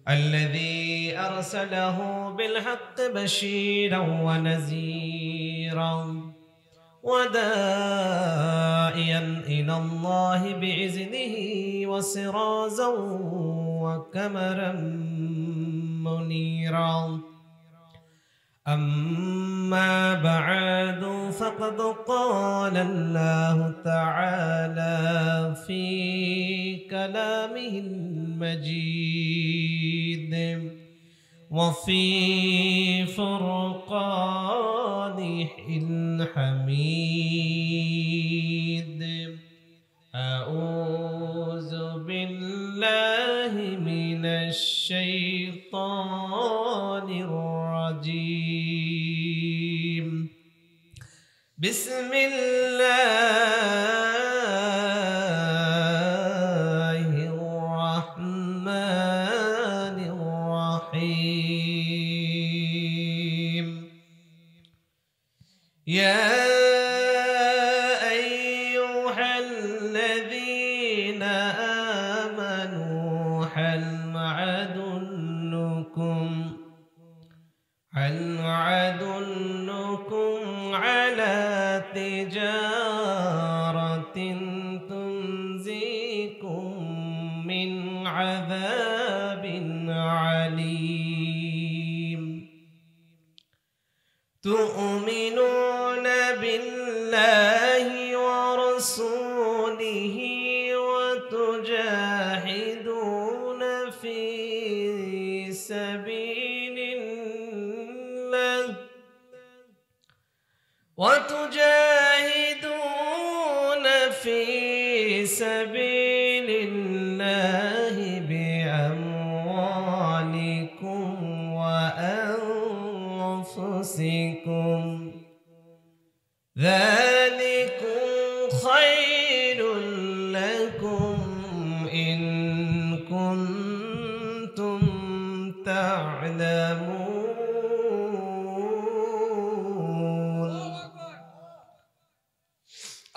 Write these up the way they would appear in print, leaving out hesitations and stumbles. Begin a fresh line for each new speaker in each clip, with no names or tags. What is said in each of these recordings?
الذي أرسله بالحق بشيرا ونذيرا وداعيا إلى الله بإذنه وسراجا وقمرا منيرا. أما بعد فقد قال الله تعالى في كلامه المجيد وفي فرقانه الحميد. أعوذ بالله من الشيطان الرجيم. بسم الله الرحمن الرحيم. يا أيها الذين آمنوا هل أدلكم على تجارة تنجيكم من عذاب عليم. تؤمنون بالله ورسوله وتجاهدون في سبيل الله بأموالكم وأنفسكم ذلكم خير لكم إن كنتم تعلمون.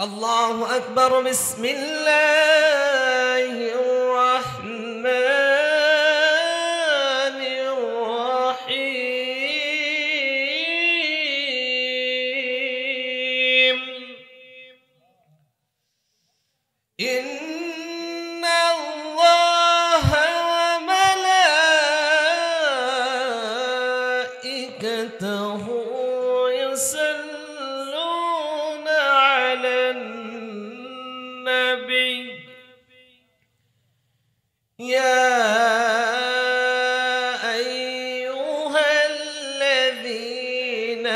الله أكبر. بسم الله الرحمن الرحيم. إن الله وملائكته يصلون على النبي يا أيها الذين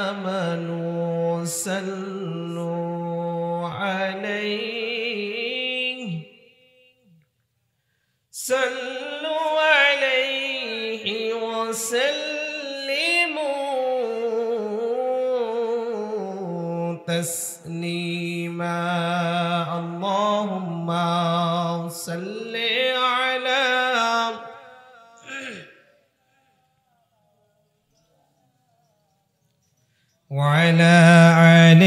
آمنوا صلوا عليه وسلموا تسليما. اللهم صل على وعلى آل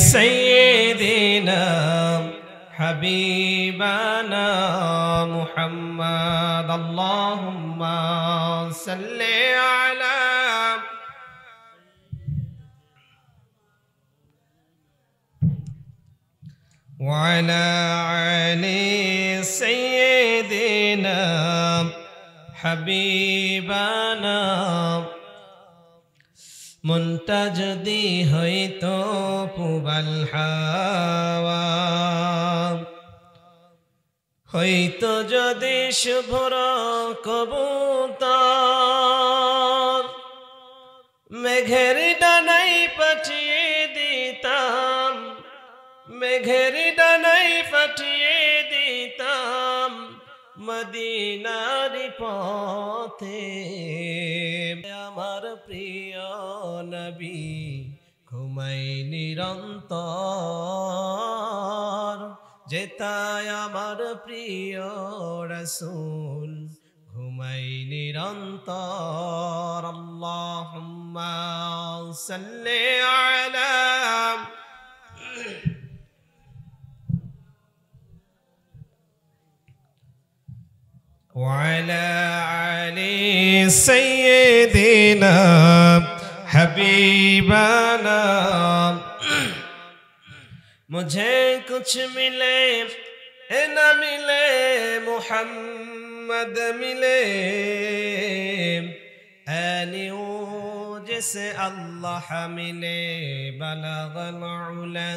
سيدنا حبيبنا محمد. اللهم صل على وعلى آل سيدنا حبيبنا মুনতাজদি হইতো পুবাল হাওয়া হইতো যদি শুভ্র কবুতর মেঘের ডানাই পাঠিয়ে দিতাম মেঘের ডানাই পাঠিয়ে দিতাম মদিনার পথে। আমার প্রিয় নবী ঘুমাই নিরন্তর যেতায় আমার প্রিয় রাসূল ঘুমাই নিরন্তর। আল্লাহুম্মা সাল্লি আলা وعلى آل سيدنا حبيبنا मुझे कुछ मिले न मिले मुहम्मद मिले ऐनियो जिसे अल्लाह मिले बलगल उला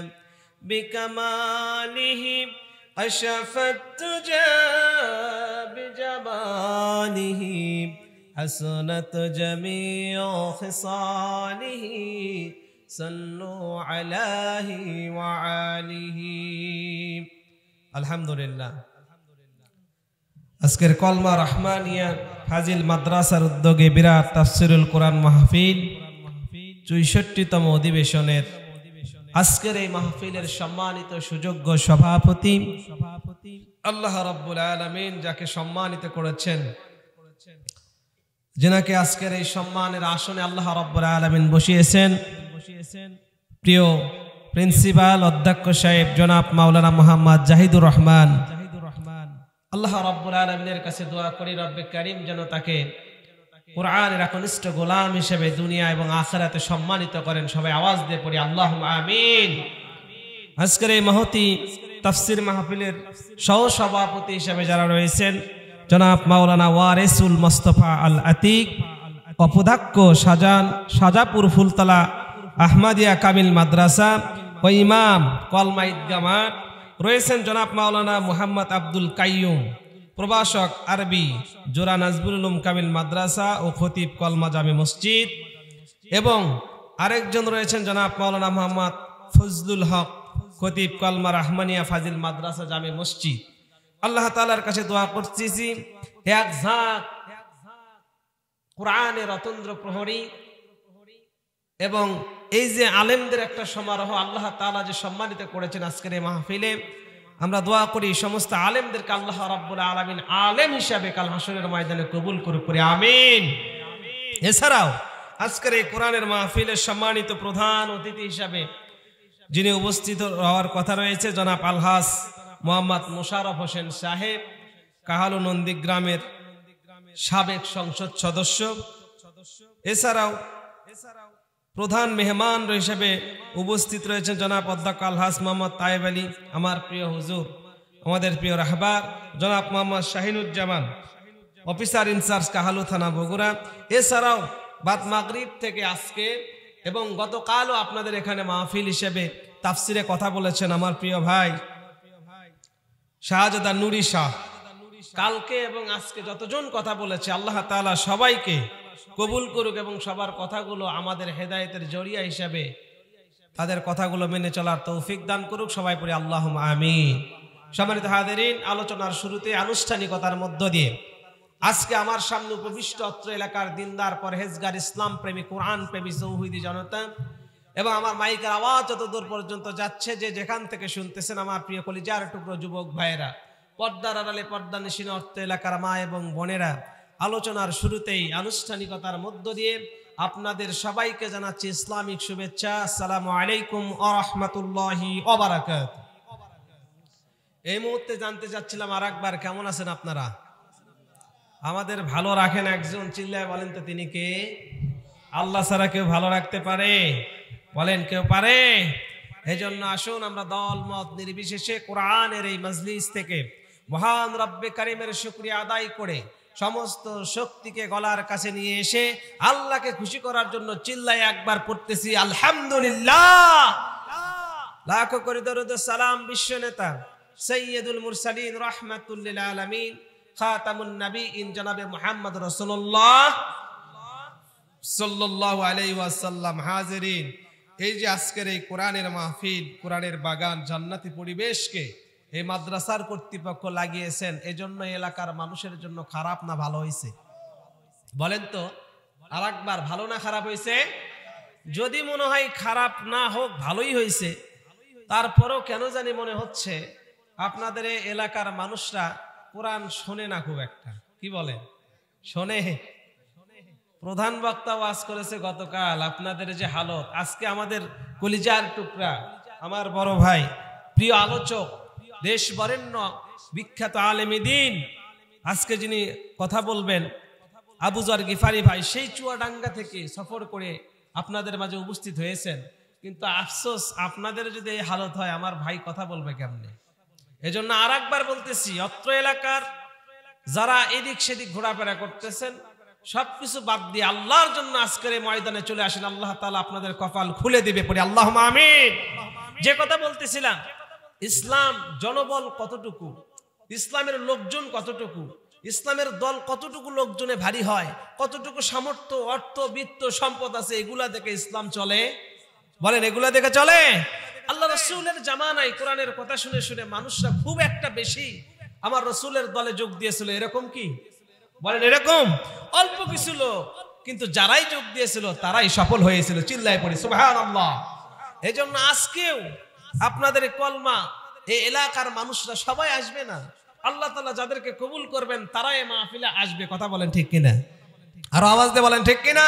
बिकमालिही अशफत तुजा बिजबानिही हसनत जमीओ खिसालिही सल्लु अलैहि व आलिहि अल्हम्दुलिल्लाह। আজকের কলমা রহমানিয়া ফাজিল মাদ্রাসার উদ্যোগে বিরাট তাফসিরুল কোরআন মাহফিল ৬৪তম অধিবেশনের আজকের এই মাহফিলের সম্মানিত সুযোগ্য সভাপতি আল্লাহ রাব্বুল আলামিন যাকে সম্মানিত করেছেন, যিনাকে আজকের এই সম্মানের আসনে আল্লাহ রাব্বুল আলামিন বসিয়েছেন, প্রিয় প্রিন্সিপাল অধ্যক্ষ সাহেব জনাব মাওলানা মুহাম্মদ জাহিদুর রহমান, আল্লাহ রাব্বুল আলামিনের কাছে দোয়া করি রব্বে কারীম যেন তাকে কোরআনের একনিষ্ঠ গোলাম হিসেবে দুনিয়া এবং আখিরাতে সম্মানিত করেন। সবাই আওয়াজ দিয়ে পড়ি আল্লাহুম্মা আমিন। আজকের এই মহতি তাফসীর মাহফিলের সহ সভাপতি হিসেবে যারা রয়েছেন জনাব মাওলানা ওয়ারিসুল মুস্তাফা আল আতিক, অপদাক্ষ সাজাপুর ফুলতলা আহমদিয়া কামিল মাদ্রাসা ও ইমাম কলমা ঈদগাহ মাঠ, রয়েছেন জনাব মাওলানা মুহাম্মদ আব্দুল কাইয়ুম, প্রভাষক আরবি জোরা নাজবুল উলুম কামিল মাদ্রাসা ও খতিব কলমা জামে মসজিদ, এবং আরেকজন রয়েছেন জনাব মাওলানা মুহাম্মদ ফজলুল হক, খতিব কলমা রাহমানিয়া ফাজিল মাদ্রাসা জামে মসজিদ। আল্লাহ তাআলার কাছে দোয়া করতেছি এক ঝাঁক কোরআনের অতন্দ্র প্রহরী এবং এই যে আলেমদের একটা সমারোহ আল্লাহ তাআলা যে সম্মানিত করেছেন আজকের এই মাহফিলে, আমরা দোয়া করি সমস্ত আলেমদেরকে আল্লাহ রাব্বুল আলামিন আলেম হিসাবে কাল হাসরের ময়দানে কবুল করুক করে আমিন। এছাড়াও আজকের এই কোরআনের মাহফিলের সম্মানিত প্রধান অতিথি হিসাবে যিনি উপস্থিত হওয়ার কথা রয়েছে জনাব আলহাস মোহাম্মদ মোশাররফ হোসেন সাহেব, কাহালু নন্দীগ্রামের সাবেক সংসদ সদস্য। এছাড়াও প্রধান মেহমান হিসেবে উপস্থিত রয়েছেন জনাব অধ্যক্ষ আলহাস মোহাম্মদ তায়েব আলী, আমার প্রিয় হুজুর, আমাদের প্রিয় রাহবার জনাব মোহাম্মদ শাহিনুজ্জামান, অফিসার ইনচার্জ কাহালু থানা বগুড়া। এছাড়াও বাদ মাগরিব থেকে আজকে এবং গতকালও আপনাদের এখানে মাহফিল হিসেবে তাফসিরে কথা বলেছেন আমার প্রিয় ভাই শাহজাদা নুরি শাহ। কালকে এবং আজকে যতজন কথা বলেছে আল্লাহ তাআলা সবাইকে কবুল করুক এবং সবার কথাগুলো আমাদের হেদায়েতের জরিয়া হিসাবে তাদের কথাগুলো মেনে চলার তৌফিক দান করুক। সবাই পড়ি আল্লাহুম্মা আমিন। সম্মানিত হাজিরিন, আলোচনার শুরুতে আনুষ্ঠানিকতার মধ্য দিয়ে আজকে আমার সামনে উপবিষ্ট অত্র এলাকার দিনদার পরহেজগার ইসলাম প্রেমী কোরআন প্রেমী তৌহিদি জনতা এবং আমার মাইকের আওয়াজ যতদূর পর্যন্ত যাচ্ছে যে যেখান থেকে শুনতেছেন আমার প্রিয় কলিজার টুকরো যুবক ভাইয়েরা, পর্দার আড়ালে পর্দা নিশিন অর্থ এলাকার মা এবং বোনেরা, আলোচনার শুরুতেই আনুষ্ঠানিকতার মধ্য দিয়ে আপনাদের সবাইকে জানাচ্ছি ইসলামিক শুভেচ্ছা। আসসালামু আলাইকুম ওয়া রাহমাতুল্লাহি ওয়া বারাকাতুহু। এই মুহূর্তে জানতে চাচ্ছিলাম আরেকবার কেমন আছেন আপনারা? আমাদের ভালো রাখেন একজন, চিল্লায় বলেন তো তিনি কে? আল্লাহ ছাড়া কেউ ভালো রাখতে পারে? বলেন কেউ পারে? এজন্য আসুন আমরা দল মত নির্বিশেষে কোরআনের এই মজলিস থেকে মহান রব্বে কারীমের শুকরিয়া আদায় করে সমস্ত শক্তিকে গলার কাছে নিয়ে এসে আল্লাহকে খুশি করার জন্য চিল্লায় একবার পড়তেছি আলহামদুলিল্লাহ। লাখো কোটি দরুদ ও সালাম বিশ্ব নেতা সাইয়্যিদুল মুরসালিন রাহমাতুল লিল আলামিন খাতামুন নবীন জনাবে মুহাম্মদ রাসূলুল্লাহ সাল্লাল্লাহু আলাইহি ওয়াসাল্লাম। হাজিরিন, এই যে আজকের এই কোরআনের মাহফিল, কোরআনের বাগান, জান্নাতি পরিবেশকে এই মাদ্রাসার কর্তৃপক্ষ লাগিয়েছেন, এজন্য এলাকার মানুষের জন্য খারাপ না ভালো হয়েছে? বলেন তো আরেকবার, ভালো না খারাপ হয়েছে? যদি মনে হয় খারাপ না হোক ভালোই হয়েছে, তারপরেও কেন জানি মনে হচ্ছে আপনাদের এলাকার মানুষরা কোরআন শোনে না খুব একটা। কি বলেন? শোনে? প্রধান বক্তা ওয়াজ করেছে গতকাল, আপনাদের যে হালত, আজকে আমাদের কলিজার টুকরা আমার বড় ভাই, প্রিয় আলোচক, দেশ বরেণ্য বিখ্যাত আলেমে দ্বীন আজকে যিনি কথা বলবেন আবু যর গিফারি ভাই সেই চুয়াডাঙ্গা থেকে সফর করে আপনাদের মাঝে উপস্থিত হয়েছেন, কিন্তু আফসোস আপনাদের যদি এই হালত হয় আমার ভাই কথা বলবে কেমনে। এজন্য আর একবার বলতেছি, অত্র এলাকার যারা এদিক সেদিক ঘোরাফেরা করতেছেন সবকিছু বাদ দিয়ে আল্লাহর জন্য আজকের এই ময়দানে চলে আসেন, আল্লাহ তাআলা আপনাদের কপাল খুলে দিবে। পড়ি আল্লাহুম্মা আমিন। যে কথা বলতেছিলাম, ইসলাম জনবল কতটুকু, ইসলামের লোকজন কতটুকু, ইসলামের দল কতটুকু লোকজনে ভারী হয়, কতটুকু সামর্থ্য অর্থ বিত্ত সম্পদ আছে, এগুলা দেখে ইসলাম চলে? বলেন এগুলা দেখে চলে? আল্লাহ রাসূলের জামানায় কোরআনের কথা শুনে শুনে মানুষরা খুব একটা বেশি আমার রাসূলের দলে যোগ দিয়েছিল, এরকম কি? বলেন এরকম? অল্প কিছু লোক, কিন্তু যারাই যোগ দিয়েছিল তারাই সফল হয়েছিল। চিল্লায় পড়ি সুবহানাল্লাহ। এজন্য আজকেও আপনাদের কলমা এই এলাকার মানুষরা সবাই আসবে না, আল্লাহ তাআলা যাদেরকে কবুল করবেন তারাই মাহফিলে আসবে। কথা বলেন ঠিক কিনা? আরো আওয়াজ দিয়ে বলেন ঠিক কিনা?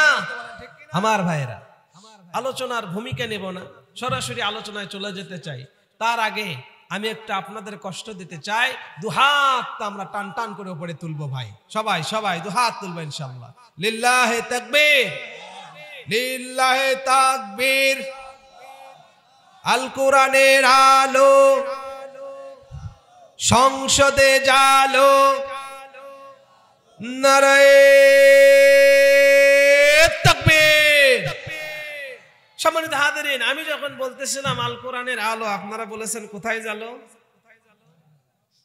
আমার ভাইরা, আলোচনার ভূমিকা নেব না, সরাসরি আলোচনায় চলে যেতে চাই। তার আগে আমি একটা আপনাদের কষ্ট দিতে চাই, দুহাত আমরা টান টান করে উপরে তুলবো ভাই, সবাই সবাই দুহাত তুলবো ইনশাআল্লাহ। লিল্লাহে তাকবীর, লিল্লাহে তাকবীর। আল কোরআনের আলো সংসদে জালো, নারায়ে তাকবীর। সম্মানিত হাজিরিন, আমি যখন বলতেছিলাম আল কোরআনের আলো, আপনারা বলেছেন কোথায় জালো?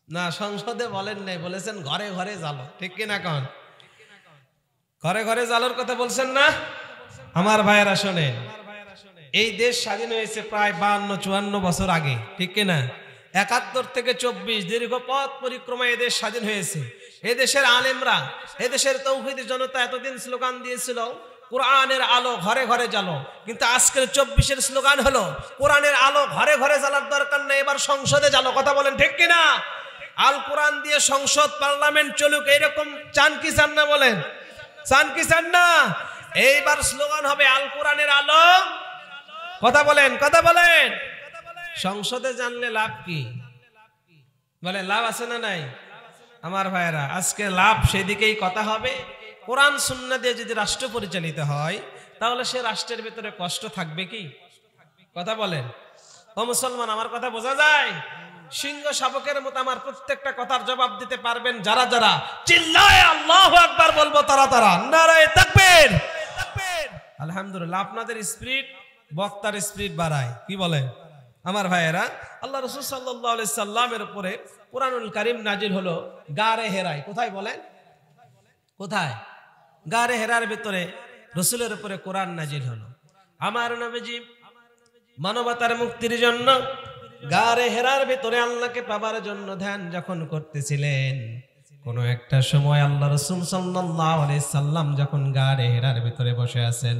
না, সংসদে বলেন নাই, বলেছেন ঘরে ঘরে জালো। ঠিক কিনা কন? ঘরে ঘরে জালোর কথা বলছেন না? আমার ভাইয়েরা শোনেন, এই দেশ স্বাধীন হয়েছে প্রায় 52-54 বছর আগে। ঠিক কিনা? 71 থেকে 24 দীর্ঘ পথ পরিক্রমা এদেশ স্বাধীন হয়েছে। এদেশের আলেমরা, এদেশের তৌহিদি জনতা এতদিন স্লোগান দিয়েছিল কোরআনের আলো ঘরে ঘরে জ্বালো, কিন্তু আজকের 24-এর স্লোগান হলো কোরআনের আলো ঘরে ঘরে জ্বালার দরকার নেই, এবার সংসদে জ্বালো। কথা বলেন ঠিক কিনা? আল কোরআন দিয়ে সংসদ পার্লামেন্ট চলুক, এইরকম চান কি চান না? বলেন চান কি চান না? এইবার স্লোগান হবে আল কোরআনের আলো। কথা বলেন, কথা বলেন। সংসদে জানলে লাভ কি? বলে লাভ আছে না নাই? আমার ভাইয়েরা, আজকে লাভ সেদিকেই কথা হবে। কোরআন সুন্নাহ দিয়ে যদি রাষ্ট্র পরিচালিত হয় তাহলে সে রাষ্ট্রের ভিতরে কষ্ট থাকবে কি? কথা বলেন। ও মুসলমান, আমার কথা বোঝা যায়? সিংহ শাবকের মতো আমার প্রত্যেকটা কথার জবাব দিতে পারবেন যারা যারা চিল্লায় আল্লাহু আকবার বলবো, তারা তারা নারায়ে তাকবীর। আলহামদুলিল্লাহ, আপনাদের স্পিরিট বক্তার স্পিরিট বাড়ায়। কি বলেন আমার ভাইয়েরা? আল্লাহ রাসূল সাল্লাল্লাহু আলাইহি সাল্লামের উপরে কুরআনুল কারীম নাজিল হলো গারে হেরায়। কোথায় বলেন? কোথায়? গারে হেরার ভিতরে রাসূলের উপরে কোরআন নাজিল হলো। আমার নবীজি মানবতার মুক্তির জন্য গারে হেরার ভিতরে আল্লাহকে পাবার জন্য ধ্যান যখন করতেছিলেন, কোন একটা সময় আল্লাহ রাসূল সাল্লাল্লাহু আলাইহি সাল্লাম যখন গারে হেরার ভিতরে বসে আছেন,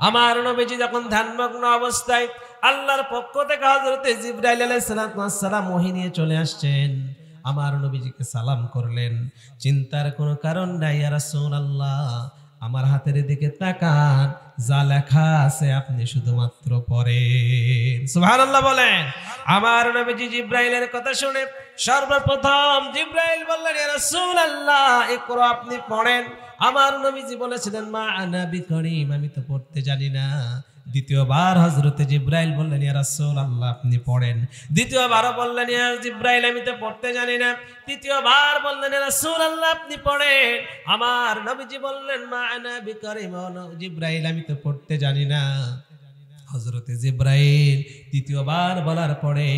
আমার নবীজি যখন ধ্যানমগ্ন অবস্থায় আল্লাহর পক্ষ থেকে হযরতে জিবরাইল আলাইহিস সালাম ওহী নিয়ে চলে আসছেন, আমার নবীজিকে সালাম করলেন। চিন্তার কোনো কারণ নাই, ইয়া রাসূলুল্লাহ আমার হাতের দিকে তাকান, যা লেখা আছে আপনি শুধুমাত্র পড়েন। সুবহানাল্লাহ বলেন। আমার নবীজি জিবরাইলের কথা শুনে সর্বপ্রথম জিবরাইল বললেন, ইয়া রাসূলুল্লাহ ইকরা, আপনি পড়েন। আমার নবীজি বলেছিলেন, মা আনা বিকরীম, আমি তো পড়তে জানি না। দ্বিতীয়বার হযরতে জিবরাইল বললেন, ইয়া রাসূলুল্লাহ আপনি পড়েন। দ্বিতীয়বারও বললেন, ইয়া জিবরাইল আমি তো পড়তে জানি না। তৃতীয়বার বললেন, ইয়া রাসূলুল্লাহ আপনি পড়েন। আমার নবীজি বললেন, মা আনা বিকরীম, জিবরাইল আমি তো পড়তে জানি না। হযরতে জিবরাইল তৃতীয়বার বলার পরে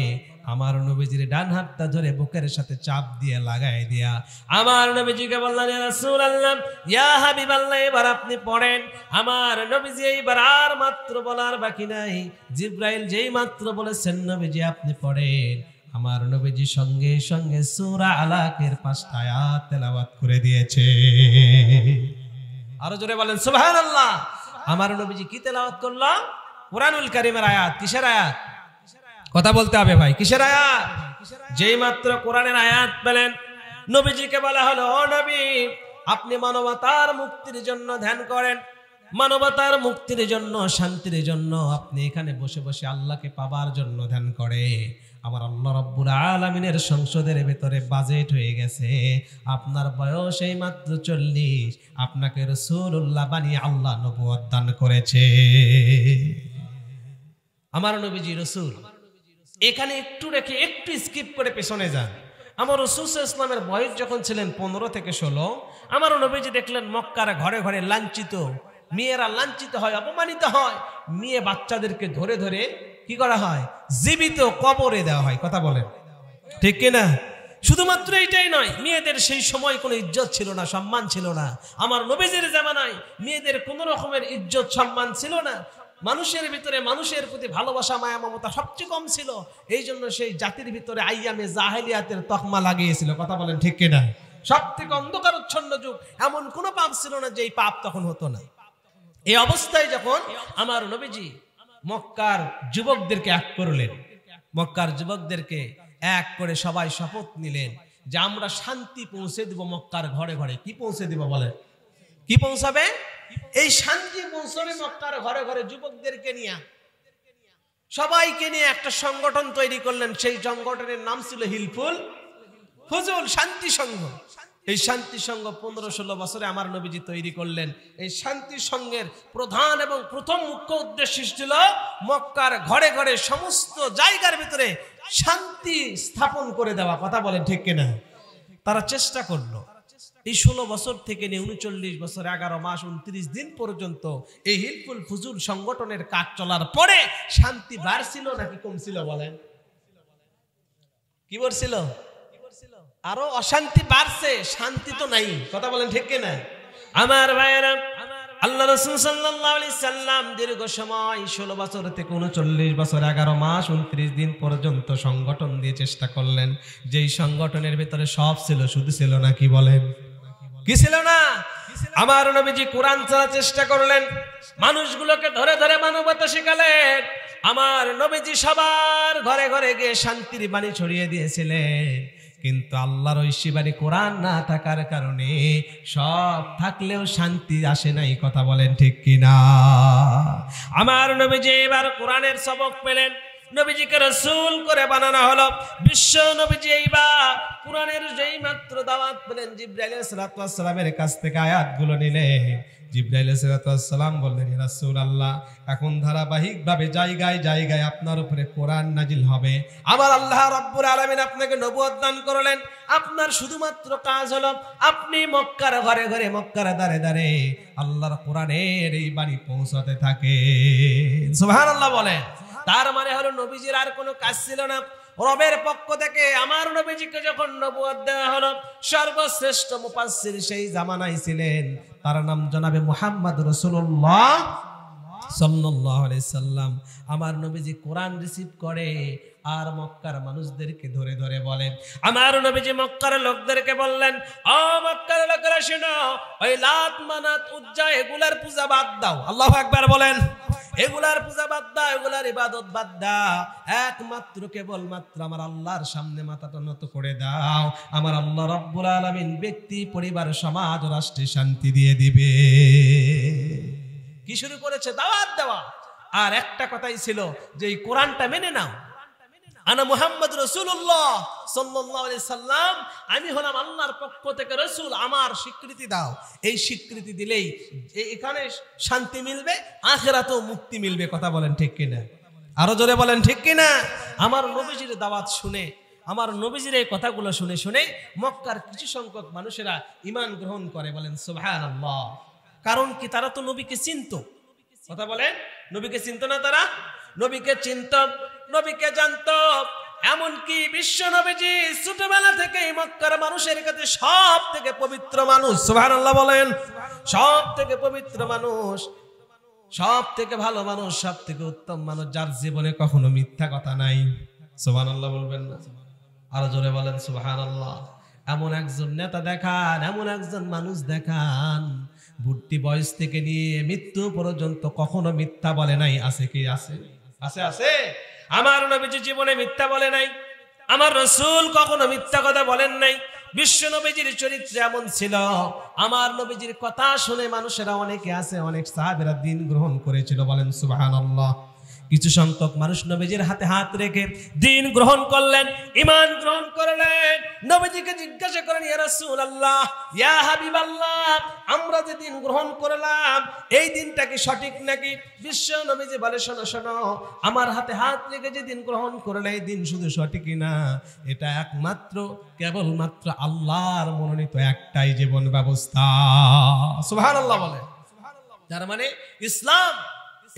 আমার নবীজির ডান হাতটা ধরে বুকের সাথে চাপ দিয়ে লাগাই দিয়া আমার নবীজিকে বললেন, ইয়া রাসূলুল্লাহ ইয়া হাবিবাল্লাহ এবার আপনি পড়েন। আমার নবীজি এইবার আর মাত্র বলার বাকি নাই, জিবরাইল যেই মাত্র বলেছেন নবীজি আপনি পড়েন, আমার নবীজি সঙ্গে সঙ্গে সূরা আলাকের 5টা আয়াত তেলাওয়াত করে দিয়েছে। আরো জোরে বলেন সুবহানাল্লাহ। আমার নবীজি কি তেলাওয়াত করলো? কুরআনুল কারীমের আয়াত। কিসের আয়াত? কথা বলতে হবে ভাই, কিসের আয়াত? যেই মাত্র কোরআনের আয়াত পেলেন, নবীজিকে বলা হলো, ও নবী আপনি মানবতার মুক্তির জন্য ধ্যান করেন, মানবতার মুক্তির জন্য, শান্তির জন্য আপনি এখানে বসে বসে আল্লাহকে পাবার জন্য ধ্যান করে। আমার আল্লাহ রাব্বুল আলামিনের সংসদের ভিতরে বাজেট হয়ে গেছে, আপনার বয়স এই মাত্র 40, আপনাকে রাসূলুল্লাহ বানিয়ে আল্লাহ নবুয়ত দান করেছে। আমার নবীজি রাসূল। এখানে একটু রেখে একটু স্কিপ করে পেছনে যান। আমার রাসূল সাল্লাল্লাহু আলাইহি ওয়াসাল্লামের বয়স যখন ছিলেন 15 থেকে 16, আমার নবীজি দেখলেন মক্কার ঘরে ঘরে লাঞ্ছিত মেয়েরা লাঞ্ছিত হয়, অপমানিত হয়। মেয়ে বাচ্চাদেরকে ধরে ধরে কি করা হয়? জীবিত কবরে দেওয়া হয়। কথা বলেন ঠিক কিনা? শুধুমাত্র এইটাই নয়, মেয়েদের সেই সময় কোনো ইজ্জত ছিল না, সম্মান ছিল না। আমার নবীজির জামানায় মেয়েদের কোনো রকমের ইজ্জত সম্মান ছিল না। মানুষের ভিতরে মানুষের প্রতি ভালোবাসা মায়া মমতা সবচেয়ে কম ছিল। এই জন্য সেই জাতির ভিতরে আইয়ামে জাহেলিয়াতের তকমা লাগিয়েছিল। কথা বলেন ঠিক কিনা? সব থেকে অন্ধকারচ্ছন্ন যুগ, এমন কোনো পাপ ছিল না যে এই পাপ তখন হতো না। এই অবস্থায় যখন আমার নবীজি মক্কার যুবকদেরকে এক করলেন, মক্কার যুবকদেরকে এক করে সবাই শপথ নিলেন যে আমরা শান্তি পৌঁছে দিব মক্কার ঘরে ঘরে। কি পৌঁছে দিব বলে? কি পৌঁছাবে? এই শান্তি পৌঁছাবে মক্কার ঘরে ঘরে। যুবকদেরকে নিয়ে সবাইকে নিয়ে একটা সংগঠন তৈরি করলেন। সেই সংগঠনের নাম ছিল হিলফুল ফুজুল, শান্তি সংঘ। এই শান্তি সংঘ 15-16 বছরে আমার নবীজি তৈরি করলেন। এই শান্তি সংঘের প্রধান এবং প্রথম মুখ্য উদ্দেশ্য ছিল মক্কার ঘরে ঘরে সমস্ত জায়গার ভিতরে শান্তি স্থাপন করে দেওয়া। কথা বলেন ঠিক কিনা? তারা চেষ্টা করলো। এই 16 বছর থেকে নিয়ে 39 বছর 11 মাস 29 দিন পর্যন্ত এই হিলফুল ফুজুল সংগঠনের কাজ চলার পরে শান্তি বাড়ছিল নাকি কমছিল বলেন? কি বলছিল? আরো অশান্তি বাড়ছে, শান্তি তো নাই। কথা বলেন ঠিক কিনা? আমার ভাইয়েরা, আল্লাহ রাসূল সাল্লাল্লাহু আলাইহি সাল্লাম দীর্ঘ সময় 16 বছর থেকে 39 বছর 11 মাস 29 দিন পর্যন্ত সংগঠন দিয়ে চেষ্টা করলেন। যেই সংগঠনের ভিতরে সব ছিল, শুধু ছিল না কি বলেন? কি ছিল না? আমার নবীজি কোরআন চলার চেষ্টা করলেন, মানুষগুলোকে ধরে ধরে মানবতা শেখালেন। আমার নবীজি সবার ঘরে ঘরে গিয়ে শান্তির বাণী ছড়িয়ে দিয়েছিলেন। কিন্তু আল্লাহর ঐশী বাণী কোরআন না থাকার কারণে সব থাকলেও শান্তি আসে নাই। কথা বলেন ঠিক কিনা? আমার নবীজি এবার কোরআনের সবক পেলেন, নবীজিকে রাসূল করে বানানো হলো। বিশ্ব নবীজি এইবার কোরআনের যেই মাত্র দাওয়াত পেলেন, জিবরাইল আলাইহিস সালামের কাছ থেকে আয়াতগুলো নিলেন। জিবরাইল আলাইহিস সালাম বললেন, ইয়া রাসূলুল্লাহ, এখন ধারাবাহিকভাবে জায়গায় জায়গায় আপনার উপরে কোরআন নাজিল হবে। আবার আল্লাহ রাব্বুল আলামিন আপনাকে নবুয়ত দান করলেন। আপনার শুধুমাত্র কাজ হলো আপনি মক্কার ঘরে ঘরে, মক্কার দারে দারে আল্লাহর কোরআনের এই বাণী পৌঁছাতে থাকে। সুবহানাল্লাহ বলেন। তার মানে হলো নবীজির আর কোনো কাজ ছিল না। রবের পক্ষ থেকে আমার নবীজিকে যখন নবুয়ত দেওয়া হলো, সর্বশ্রেষ্ঠ মুফাসসির সেই জামানায় ছিলেন, তার নাম জনাবে মুহাম্মদ রাসূলুল্লাহ সাল্লাল্লাহু আলাইহি সাল্লাম। আমার নবীজি কোরআন রিসিভ করে আর মক্কার মানুষদেরকে ধরে ধরে বলেন। আমার নবীজি মক্কার লোকদেরকে বললেন, ও মক্কার লোকেরা শোনো, ওই লাত মানাত উজ্জা এগুলার পূজা বাদ দাও। আল্লাহু আকবার বলেন। এগুলার পূজা বাদ দাও, এগুলার ইবাদত বাদ দাও। একমাত্র কেবলমাত্র আমার আল্লাহর সামনে মাথাটা নত করে দাও। আমার আল্লাহ রাব্বুল আলামিন ব্যক্তি, পরিবার, সমাজ ও রাষ্ট্রে শান্তি দিয়ে দিবে। কি শুরু করেছে? দাওয়াত দেওয়া। আর একটা কথাই ছিল যে এই কোরআনটা মেনে নাও। আনা মুহাম্মদ রাসূলুল্লাহ সাল্লাল্লাহু আলাইহি সাল্লাম, আমি হলাম আল্লাহর পক্ষ থেকে রাসূল, আমার স্বীকৃতি দাও। এই স্বীকৃতি দিলেই এখানে শান্তি মিলবে, আখিরাতেও মুক্তি মিলবে। কথা বলেন ঠিক কিনা? আরো জোরে বলেন ঠিক কিনা? আমার নবীজির দাওয়াত শুনে, আমার নবীজির এই কথাগুলো শুনে শুনে মক্কার কিছু সংখ্যক মানুষেরা ঈমান গ্রহণ করে। বলেন সুবহানাল্লাহ। কারণ কি? তারা তো নবীকে চিনত। কথা বলেন, নবীকে চিনত না? তারা নবীকে চিনত, নবীকে জানত। এমনকি বিশ্ব নবীজি ছোটবেলা থেকে মক্কার মানুষের কাছে সব থেকে পবিত্র মানুষ। সুবহানাল্লাহ বলেন। সব থেকে পবিত্র মানুষ, সব থেকে ভালো মানুষ, সব থেকে উত্তম মানুষ, যার জীবনে কখনো মিথ্যা কথা নাই। সুবহানাল্লাহ বলবেন না? আরো জোরে বলেন সুবহানাল্লাহ। এমন একজন নেতা দেখান, এমন একজন মানুষ দেখান, ভর্তি বয়স থেকে নিয়ে মৃত্যু পর্যন্ত কখনো মিথ্যা বলে নাই। আছে কি? আছে, আছে, আছে। আমার নবীজি জীবনে মিথ্যা বলে নাই। আমার রাসূল কখনো মিথ্যা কথা বলেন নাই। বিশ্ব নবীজির চরিত্র এমন ছিল, আমার নবীজির কথা শুনে মানুষেরা অনেকে আছে, অনেক সাহাবীরা দ্বীন গ্রহণ করেছিল। বলেন সুবহানাল্লাহ। কিছু সংখ্যক মানুষ নবীজির হাতে হাত রেখে দ্বীন গ্রহণ করলেন, ঈমান গ্রহণ করলেন। নবীজিকে জিজ্ঞাসা করেন, ইয়া রাসূলুল্লাহ, ইয়া হাবিবাল্লাহ, আমরা যে দ্বীন গ্রহণ করলাম এই দ্বীনটা কি সঠিক নাকি? বিশ্ব নবীজি বলে, শোনো শোনো, আমার হাতে হাত রেখে যে দ্বীন গ্রহণ করলে এই দ্বীন শুধু সঠিকই না, এটা একমাত্র কেবলমাত্র আল্লাহর মনোনীত একটাই জীবন ব্যবস্থা। সুবহানাল্লাহ বলে। তার মানে ইসলাম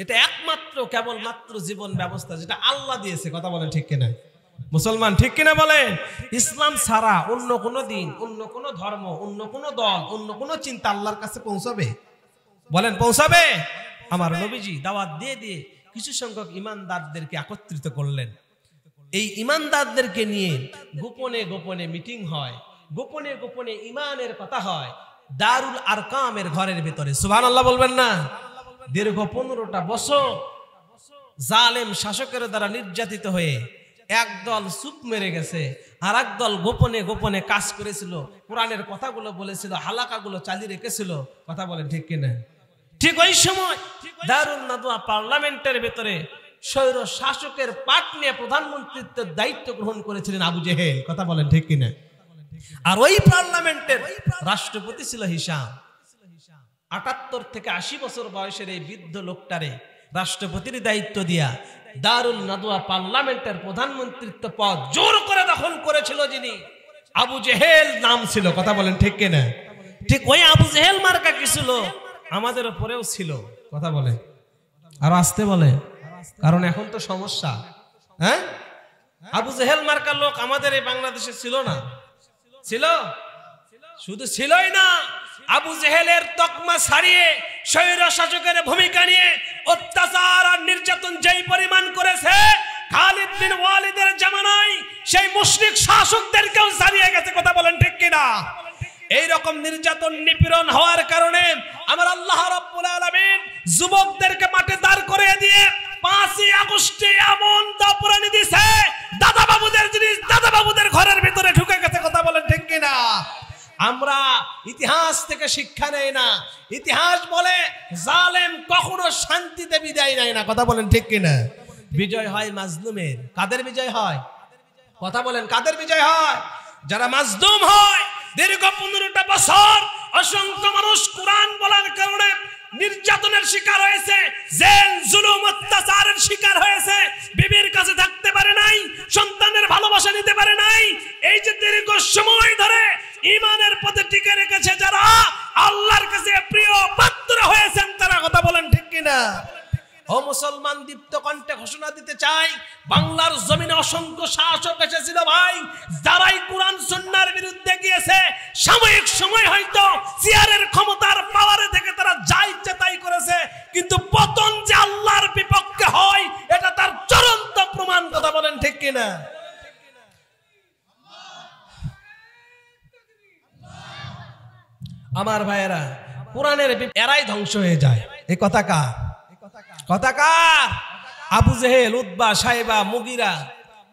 এটা একমাত্র কেবলমাত্র জীবন ব্যবস্থা যেটা আল্লাহ দিয়েছে। কথা বলেন ঠিক কিনা মুসলমান, ঠিক কিনা বলেন? ইসলাম ছাড়া অন্য কোনো দিন, অন্য কোনো ধর্ম, অন্য কোনো দল, অন্য কোনো চিন্তা আল্লাহর কাছে পৌঁছাবে? বলেন পৌঁছাবে? আমার নবীজি দাওয়াত দিয়ে দিয়ে কিছু সংখ্যক ইমানদারদেরকে একত্রিত করলেন। এই ইমানদারদেরকে নিয়ে গোপনে গোপনে মিটিং হয়, গোপনে গোপনে ইমানের কথা হয় দারুল আরকামের ঘরের ভিতরে। সুবহানাল্লাহ বলবেন না? দীর্ঘ 15টা বছর জালেম শাসকের দ্বারা নির্যাতিত হয়ে একদল চুপ মেরে গেছে, আর একদল গোপনে গোপনে কাজ করেছিল, কোরআনের কথাগুলো বলেছিল, হালাকাগুলো চালিয়ে রেখেছিল। কথা বলেন ঠিক কিনা? ঠিক ওই সময় দারুল নাদওয়া পার্লামেন্টের ভিতরে স্বৈর শাসকের পাট নিয়ে প্রধানমন্ত্রীত্বের দায়িত্ব গ্রহণ করেছিলেন আবু জেহেল। কথা বলেন ঠিক কিনা? আর ওই পার্লামেন্টের রাষ্ট্রপতি ছিল হিশাম। 78 থেকে 80 বছর বয়সের এই বৃদ্ধ লোকটারে রাষ্ট্রপতির দায়িত্ব দিয়া দারুল নাদওয়া পার্লামেন্টের প্রধানমন্ত্রীত্ব পদ জোর করে দখল করেছিল যিনি, আবু জেহেল নাম ছিল। কথা বলেন ঠিক কিনা? ঠিক ওই আবু জেহেল মার্কা কি ছিল? আমাদের উপরেও ছিল। কথা বলে আর আসতে বলে, কারণ এখন তো সমস্যা। হ্যাঁ, আবু জেহেল মার্কা লোক আমাদের এই বাংলাদেশে ছিল না? ছিল? শুধু ছিলই না, আবু জেহেলের তকমা ছাড়িয়ে স্বৈর শাসকের ভূমিকা নিয়ে অত্যাচার আর নির্যাতন যেই পরিমাণ করেছে, খালিদ বিন ওয়ালিদের জামানায় সেই মুশরিক শাসকদেরকেও ছাড়িয়ে গেছে। কথা বলেন ঠিক কিনা? এই রকম নির্যাতন নিপীড়ন হওয়ার কারণে আমার আল্লাহ রাব্বুল আলামিন যুবকদেরকে মাঠে দাঁড় করে দিয়ে 5ই আগস্টে এমন দাপরানি দিয়েছে, দাদা বাবুদের জিনিস দাদা বাবুদের ঘরের ভিতরে ঢুকে গেছে। কথা বলেন ঠিক কিনা? আমরা ইতিহাস থেকে শিক্ষা নেই না। ইতিহাস বলে জালেম কখনো শান্তিতে বিদায় নেয় না। কথা বলেন ঠিক কিনা? বিজয় হয় মাজলুমের। কাদের বিজয় হয়? কথা বলেন কাদের বিজয় হয়? যারা মাজলুম হয়। দীর্ঘ 15টা বছর অসংখ্য মানুষ কোরআন বলার কারণে নির্যাতনের শিকার হয়েছে, জেল জুলুম অত্যাচারের শিকার হয়েছে, বিবির কাছে থাকতে পারে নাই, সন্তানের ভালোবাসা নিতে পারে নাই। এই যে দীর্ঘ সময় ধরে ঈমানের পথে টিকে রেখেছে যারা, আল্লাহর কাছে প্রিয় পাত্র হয়েছেন তারা। কথা বলেন ঠিক কিনা? ও মুসলমান, দীপ্ত কণ্ঠে ঘোষণা দিতে চাই, বাংলার জমিনে অসংখ্য শাসক এসেছিল ভাই, যারাই কোরআন সুন্নাহর বিরুদ্ধে গিয়েছে, সাময়িক সময় হয়তো চেয়ারের ক্ষমতার পাওয়ারে থেকে তারা যা ইচ্ছা তাই করেছে, কিন্তু পতন যে আল্লাহর বিপক্ষে হয় এটা তার চূড়ান্ত প্রমাণ। কথা বলেন ঠিক কিনা? আমার ভাইয়েরা, কোরআনের এরাই ধ্বংস হয়ে যায়। এই কথা কার? কথা কার? আবু জেহেল, উতবা, সাইবা, মুগিরা,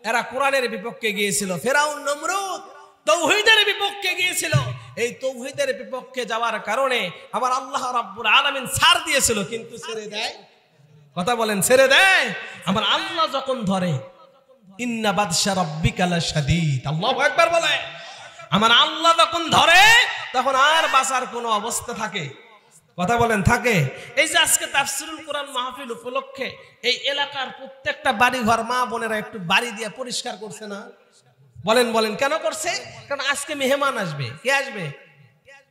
এরা কোরআনের বিপক্ষে গিয়েছিল। ফেরাউন, নমরুদ তাওহীদের বিপক্ষে গিয়েছিল। এই তাওহীদের বিপক্ষে যাওয়ার কারণে আমার আল্লাহ রাব্বুল আলামিন ছাড় দিয়েছিল, কিন্তু ছেড়ে দেয়। কথা বলেন ছেড়ে দেয়? আমার আল্লাহ যখন ধরে, ইন্না বাদশা রাব্বিকা লাশাদীদ, আল্লাহু আকবার বলে, আমার আল্লাহ যখন ধরে তখন আর বাঁচার কোনো অবস্থা থাকে? কথা বলেন থাকে? এই যে আজকে তাফসীরুল কোরআন মাহফিল উপলক্ষে এই এলাকার প্রত্যেকটা বাড়ি ঘর মা বোনেরা একটু বাড়ি দিয়ে পরিষ্কার করছে না? বলেন বলেন কেন করছে? কারণ আজকে মেহমান আসবে। কে আসবে?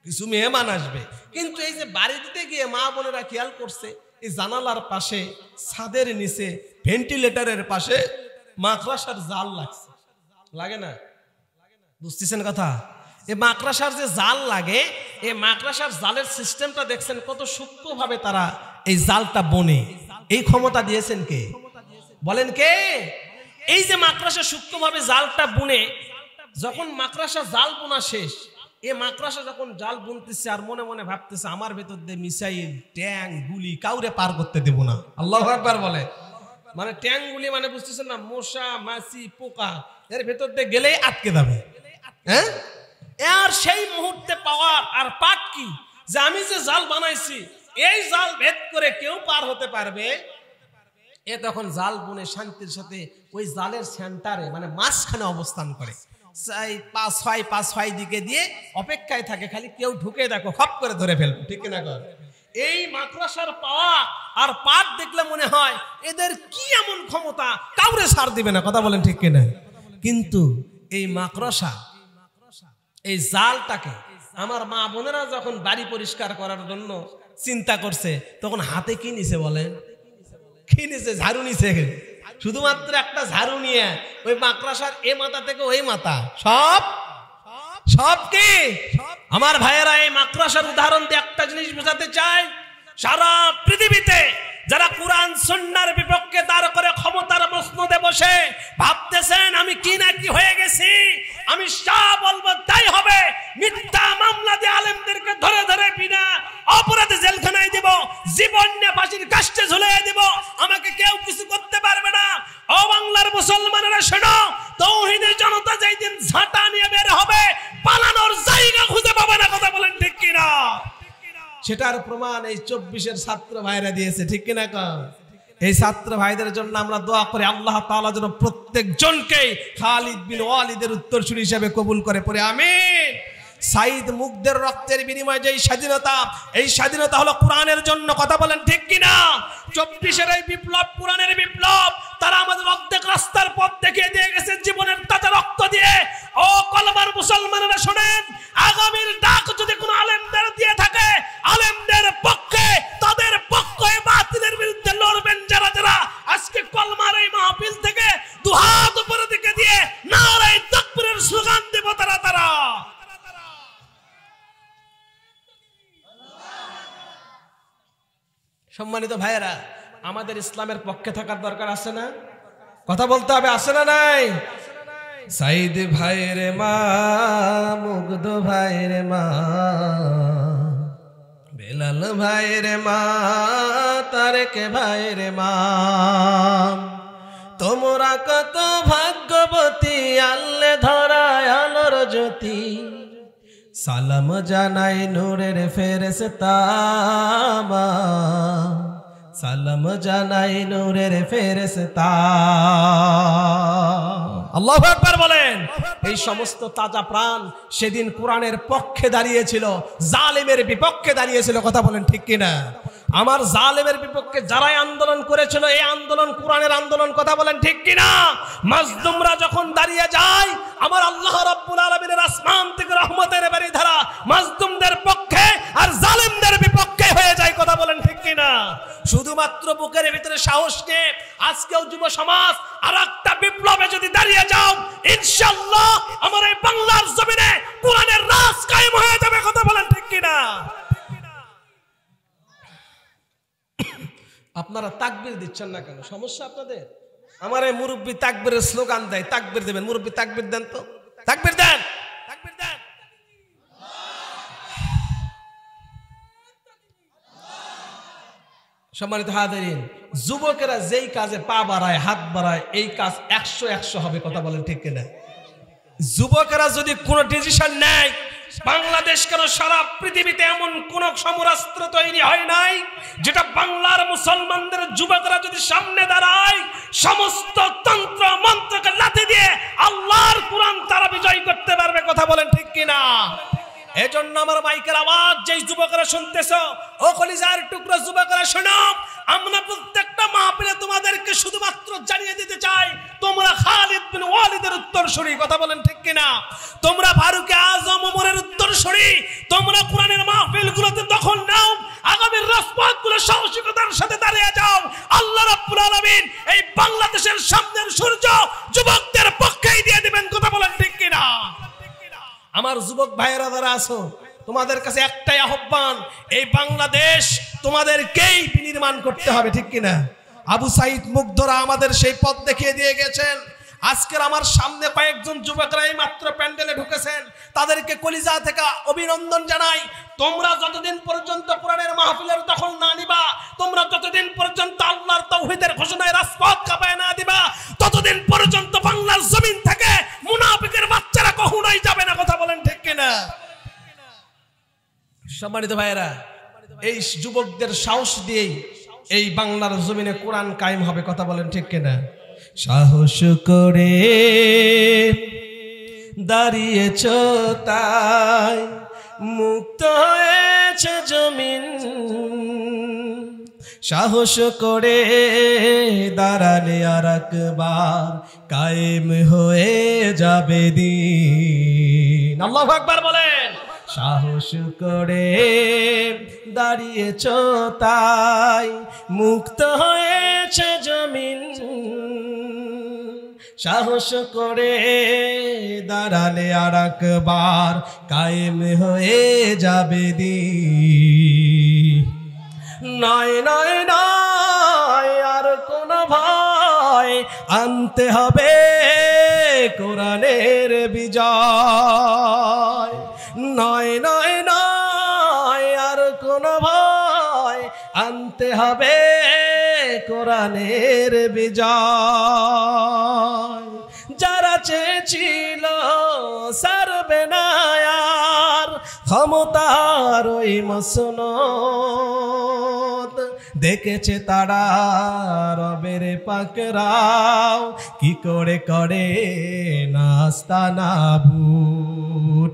কিছু মেহমান আসবে। কিন্তু এই যে বাড়ি দিতে গিয়ে মা বোনেরা খেয়াল করছে, এই জানালার পাশে, ছাদের নিচে, ভেন্টিলেটরের পাশে মাকড়সার জাল লাগছে। লাগে না? বুঝতেছেন কথা? এই মাকড়সার যে জাল লাগে, এই মাকড়সার জালের সিস্টেমটা দেখছেন কত সূক্ষ্মভাবে তারা এই জালটা বনে। এই ক্ষমতা দিয়েছেন কে? বলেন কে? এই যে মাকড়সা সূক্ষ্মভাবে জালটা বুনে, যখন মাকড়সা জাল বোনা শেষ, এই মাকড়সা যখন জাল বুনতেছে আর মনে মনে ভাবতেছে আমার ভেতর দিয়ে মিসাইল, ট্যাং, গুলি কাউরে পার করতে দেব না। আল্লাহু আকবার বলে। মানে ট্যাং গুলি মানে বুঝতেছেন না, মশা মাছি পোকা এর ভেতর দিয়ে গেলেই আটকে যাবে। হ্যাঁ, আর সেই মুহূর্তে পাওয়ার আর পাট কি যে আমি যে জাল বানাইছি এই জাল ভেদ করে কেউ পার হতে পারবে? এ তখন জাল বুনে শান্তির সাথে ওই জালের সেন্টারে মানে মাঝখানে অবস্থান করে, পাঁচ ছয় দিকে দিয়ে অপেক্ষায় থাকে, খালি কেউ ঢুকে দেখো খপ করে ধরে ফেলবো, ঠিক কিনা কর। এই মাকড়সার পাওয়া আর পাট দেখলে মনে হয় এদের কি এমন ক্ষমতা, কাউরে ছাড় দিবে না, কথা বলেন ঠিক কিনা। কিন্তু এই মাকড়সা এই জালটাকে আমার মা বোনেরা যখন বাড়ি পরিষ্কার করার জন্য চিন্তা করছে, তখন হাতে কি নিছে বলেন, কি নিছে? ঝাড়ু নিছে। শুধুমাত্র একটা ঝাড়ু নিয়ে ওই মাকড়সার এ মাথা থেকে ওই মাথা সব কি আমার ভাইয়েরা, এই মাকড়সার উদাহরণ দিয়ে একটা জিনিস বোঝাতে চাই, সারা পৃথিবীতে যারা কুরআন সুন্নাহর বিপক্ষে দাঁড় করে ক্ষমতার মসনদে বসে ভাবতেছেন আমি কি না কি হয়ে গেছি, আমি যা বলবো তাই হবে, মিথ্যা মামলা দিয়ে আলেমদেরকে ধরে ধরে বিনা অপরাধে জেলখানায় দিব, জীবন নিয়ে ফাঁসির কাস্টে ঝুলিয়ে দিব, আমাকে কেউ কিছু করতে পারবে না। ও বাংলার মুসলমানেরা শোনো, তাওহীদের জনতা যেই দিন ঝাঁটা নিয়ে বের হবে, পালানোর জায়গা খুঁজে পাবে না, কথা বলেন ঠিক কিনা। সেটার প্রমাণ এই 24-এর ছাত্র ভাইরা দিয়েছে, ঠিক কিনা কম। এই ছাত্র ভাইদের জন্য আমরা দোয়া করি আল্লাহ তাআলা যেন প্রত্যেকজনকে খালিদ বিন ওয়ালিদের উত্তরসূরি হিসেবে কবুল করে, পড়ে আমিন। সাইদ মুগদের রক্তের বিনিময়ে যে স্বাধীনতা, এই স্বাধীনতা হলো কোরআনের জন্য, কথা বলেন ঠিক কিনা। 24-এর এই বিপ্লব কোরআনের বিপ্লব, তারা আমাদের অর্ধেক রাস্তার পথ দেখিয়ে দিয়ে গেছে জীবনের তাজা রক্ত দিয়ে। ও কলমার মুসলমানেরা শোনেন, আগামীর ডাক যদি কোনো আলেমদের দিয়ে থাকে, আলেমদের পক্ষে তাদের পক্ষে বাতিলের বিরুদ্ধে লড়বেন যারা যারা আজকে কলমার এই মাহফিল থেকে দুহাত উপরে দিকে দিয়ে নারায়ে তাকবীরের স্লোগান দেব তারা। সম্মানিত ভাইয়েরা, আমাদের ইসলামের পক্ষে থাকার দরকার আছে না? কথা বলতে হবে, আছে না নাই? সাইদ ভাইয়ের মা, মুগ্ধ ভাইয়ের মা, বেলাল ভাইয়ের মা, তারেক ভাইয়ের মা, তোমরা কত ভাগ্যবতী, আল্লে ধরায় আলোর জ্যোতি, সালাম জানাই নূরের ফেরেশতা, সালাম জানাই নূরের ফেরেশতা। আল্লাহু আকবার বলেন। এই সমস্ত তাজা প্রাণ সেদিন কোরআনের পক্ষে দাঁড়িয়েছিল, জালেমের বিপক্ষে দাঁড়িয়েছিল, কথা বলেন ঠিক কিনা। আমার জালেমের বিপক্ষে যারাই আন্দোলন করেছিল, এই আন্দোলন কোরআনের আন্দোলন, কথা বলেন ঠিক কিনা। মাজলুমরা যখন দাঁড়িয়ে যায়, আমার আল্লাহ রাব্বুল আলামিনের আসমান থেকে রহমতের বারিধারা মাজলুমদের পক্ষে আর জালেমদের বিপক্ষে হয়ে যায়, কথা বলেন ঠিক কিনা। শুধুমাত্র বুকের ভিতরে সাহস নিয়ে আজকেও যুব সমাজ আর একটা বিপ্লবে যদি দাঁড়িয়ে যাও, ইনশাআল্লাহ আমার এই বাংলার জমিনে কোরআনের রাজ কায়েম হয়ে যাবে, কথা বলেন ঠিক কিনা। আপনারা তাকবীর দিচ্ছেন না কেন? সমস্যা আপনাদের? আমার এই মুরব্বী তাকবীরের স্লোগান দেয়, তাকবীর দেবেন। মুরব্বী তাকবীর দেন তো, তাকবীর দেন, তাকবীর দেন। সম্মানিত হাজিরিন, যুবকেরা যেই কাজে পা বাড়ায়, হাত বাড়ায়, এই কাজ 100 হবে, কথা বলেন ঠিক কিনা। যুবকেরা যদি কোনো ডিসিশন নেয়, বাংলাদেশ কেন সারা পৃথিবীতে এমন কোন সমরাস্ত্র তৈরি হয় নাই যেটা বাংলার মুসলমানদের যুবকরা যদি সামনে দাঁড়ায়, সমস্ত তন্ত্র মন্ত্রকে লাথি দিয়ে আল্লাহর কোরআন তারা বিজয় করতে পারবে, কথা বলেন ঠিক কিনা। এজন্য আমার মাইকের আওয়াজ যেই যুবকরা শুনতেছো, ও কলিজার টুকরো যুবকরা শোনো, আমরা প্রত্যেকটা মাহফিলে তোমাদেরকে শুধুমাত্র জানিয়ে দিতে চাই, তোমরা খালিদ বিন ওয়ালিদের উত্তরসূরি, কথা বলেন ঠিক কিনা। তোমরা ফারুক আজম ওমরের উত্তরসূরি, তোমরা কোরআনের মাহফিলগুলোতে দখল নাও, আগামীর রাজপথগুলো সাহসিকতার সাথে দাঁড়িয়ে যাও। আল্লাহ রাব্বুল আলামিন এই বাংলাদেশের সামনের সূর্য যুবকদের পক্ষেই দিয়ে দিবেন, কথা বলেন ঠিক কিনা। আমার যুবক ভাইয়েরা যারা আছো, তোমাদের কাছে একটাই আহ্বান, এই বাংলাদেশ তোমাদেরকেই বিনির্মাণ করতে হবে, ঠিক কিনা। আবু সাইদ মুগ্ধরা আমাদের সেই পথ দেখিয়ে দিয়ে গেছেন। আজকের আমার সামনে কয়েকজন যুবকরা এই মাত্র প্যান্ডেলে ঢুকেছেন, তাদেরকে কলিজা থেকে অভিনন্দন জানাই। তোমরা যতদিন পর্যন্ত কোরআনের মাহফিলের দখল না নিবা, তোমরা যতদিন পর্যন্ত আল্লাহর তাওহীদের ঘোষণায় রাজপথ কাঁপায় না দিবা, ততদিন পর্যন্ত বাংলার জমিন থেকে মুনাফিকের বাচ্চারা কখনোই যাবে না, কথা বলেন ঠিক কিনা। সম্মানিত ভাইয়েরা, এই যুবকদের সাহস দিয়েই এই বাংলার জমিনে কোরআন কায়েম হবে। কথা বলেন ঠিক কিনা? সাহস করে দাঁড়িয়েছ তাই মুক্ত হয়েছে জমিন, সাহস করে দাঁড়ালে আর একবার কায়েম হয়ে যাবে দিন। আল্লাহু আকবার বলেন। সাহস করে দাঁড়িয়েছ তাই মুক্ত হয়েছে জমিন, সাহস করে দাঁড়ালে আর একবার কায়েম হয়ে যাবে দিন। নয় নয় নয় আর কোন ভয়, আনতে হবে কোরআনের বিজয়। নয় নয় নয় আর কোন ভয়, আনতে হবে কোরআনের বিজয়। যারা চেয়েছিল সারবে না আর ক্ষমতার ওই মসনদ, দেখেছে তারা রবের পাকরাও কি করে করে নাস্তানাবু।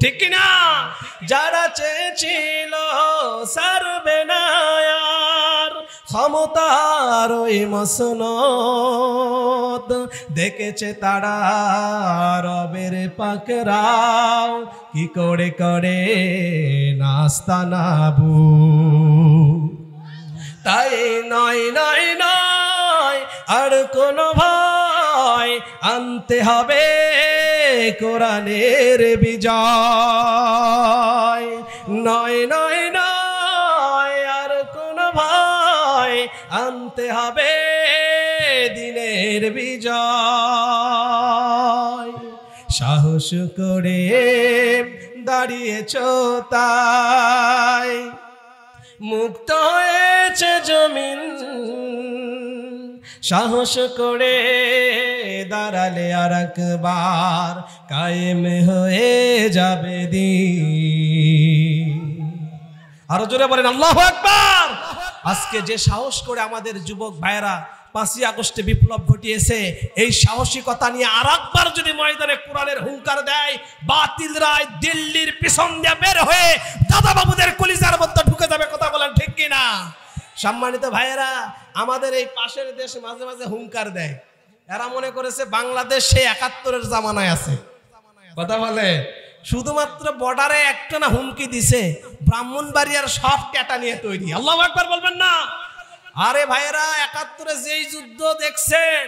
ঠিক কিনা? যারা চেয়েছিল সারবে না আর ক্ষমতার ওই মসনদ, দেখেছে তারা রবের পাকরাও কি করে করে নাস্তানাবু। তাই নয় নয় নয় আর কোন ভয়, আনতে হবে কোরআনের বিজয়। নয় নয় নয় আর কোন ভয়, আনতে হবে দিনের বিজয়। সাহস করে দাঁড়িয়েছ তাই মুক্ত হয়েছে জমিন, সাহস করে দাঁড়ালে আর একবার কায়েম হয়ে যাবে দিন। আরো জোরে বলেন আল্লাহু আকবার। আজকে যে সাহস করে আমাদের যুবক ভাইরা 5ই আগস্টে বিপ্লব ঘটিয়েছে, এই সাহসিকতা নিয়ে আর একবার যদি ময়দানে কোরআনের হুঙ্কার দেয়, বাতিল রায় দিল্লির পিছন দিয়ে বের হয়ে দাদা বাবুদের কলিজার মধ্যে ঢুকে যাবে। কথা বলেন ঠিক কিনা? সম্মানিত ভাইয়েরা, আমাদের এই পাশের দেশ মাঝে মাঝে হুঙ্কার দেয়, এরা মনে করেছে বাংলাদেশ সেই 71-এর জামানায় আছে। কথা বলে শুধুমাত্র বর্ডারে একটা না হুমকি দিছে, ব্রাহ্মণবাড়িয়ার সব ক্যাটা নিয়ে তৈরি। আল্লাহু আকবার বলবেন না? আরে ভাইয়েরা, 71-এ যেই যুদ্ধ দেখছেন,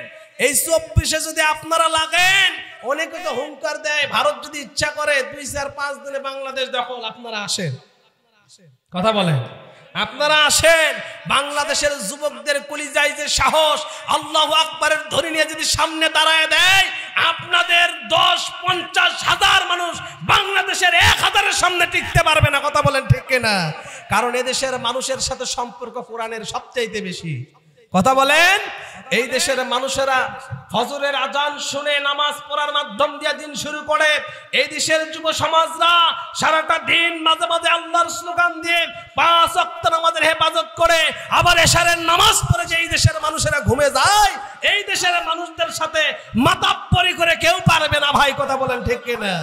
এই 24-এ যদি আপনারা লাগেন, অনেকে তো হুঙ্কার দেয় ভারত যদি ইচ্ছা করে 2-4-5 দিনে বাংলাদেশ দখল, আপনারা আসেন। কথা বলেন, আপনারা আসেন। বাংলাদেশের যুবকদের কলিজায় যে সাহস, আল্লাহু আকবারের ধ্বনি নিয়ে যদি সামনে দাঁড়ায় দেয়, আপনাদের 10-50 হাজার মানুষ বাংলাদেশের 1000-এর সামনে টিকতে পারবে না। কথা বলেন ঠিক কিনা? কারণ এদেশের মানুষের সাথে সম্পর্ক কোরআনের সবচাইতে বেশি। কথা বলেন, এই দেশের মানুষেরা ফজরের আজান শুনে নামাজ পড়ার মাধ্যম দিয়ে দিন শুরু করে। এই দেশের যুব সমাজরা সারাটা দিন মাঝে মাঝে আল্লাহর স্লোগান দিয়ে 5 ওয়াক্ত নামাজের হেফাজত করে, আবার এশারের নামাজ পড়ে যে এই দেশের মানুষেরা ঘুমে যায়, এই দেশের মানুষদের সাথে মাতাব্বরি করে কেউ পারবে না। ভাই কথা বলেন ঠিক কিনা?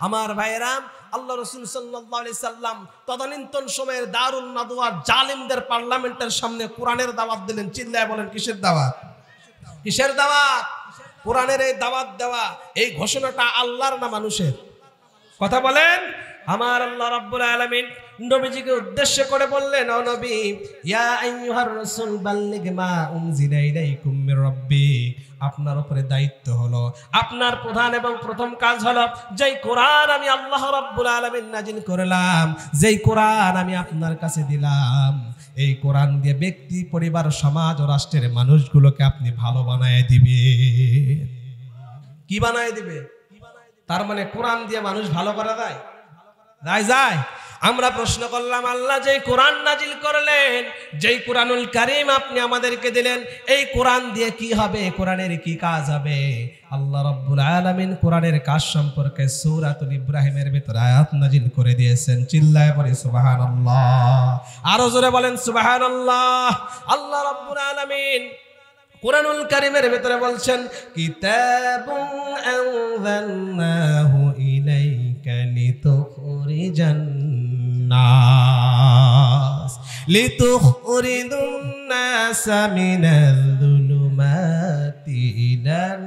আমার ভাইয়েরা, আল্লাহ রাসূল সাল্লাল্লাহু আলাইহি সাল্লাম তদানীন্তন সময়ের দারুন নাদওয়া জালিমদের পার্লামেন্টের সামনে কোরআনের দাওয়াত দিলেন। চিল্লায় বলেন কিসের দাওয়াত? কিসের দাওয়াত? কোরআনের এই দাওয়াত দেওয়া, এই ঘোষণাটা আল্লাহর না মানুষের? কথা বলেন। আমার আল্লাহ রাব্বুল আলামিন নবীজিকে উদ্দেশ্য করে বললেন, ও নবী, ইয়া আইয়ুহার রাসূল বাল্লিগ মা উনজিলা ইলাইকুম মির রাব্বিক, আপনার উপরে দায়িত্ব হলো, আপনার প্রধান এবং প্রথম কাজ হলো, যেই কোরআন আমি আল্লাহ রাব্বুল আলামিন নাজিল করলাম, যেই কোরআন আমি আপনার কাছে দিলাম, এই কোরআন দিয়ে ব্যক্তি, পরিবার, সমাজ ও রাষ্ট্রের মানুষগুলোকে আপনি ভালো বানায় দিবেন। কি বানায় দিবে? তার মানে কোরআন দিয়ে মানুষ ভালো করা যায়? যায়? আমরা প্রশ্ন করলাম, আল্লাহ যেই কোরআন নাজিল করলেন, যেই কোরআনুল কারীম আপনি আমাদেরকে দিলেন, এই কোরআন দিয়ে কি হবে, কোরআনের কি কাজ হবে? আল্লাহ রাব্বুল আলামিন কোরআনের কাজ সম্পর্কে সূরাতুল ইব্রাহিমের ভিতরে আয়াত নাজিল করে দিয়েছেন। চিল্লায়ে পড়ি সুবহানাল্লাহ, আরো জোরে বলেন সুবহানাল্লাহ। আল্লাহ রাব্বুল আলামিন কোরআনুল কারীমের ভিতরে বলছেন, কিতাবুন আনজালনাহু ইলাইকা লিতুখরিজান নাস লিতুখরিজুন নাস মিনাল যুলুমাতি ইলান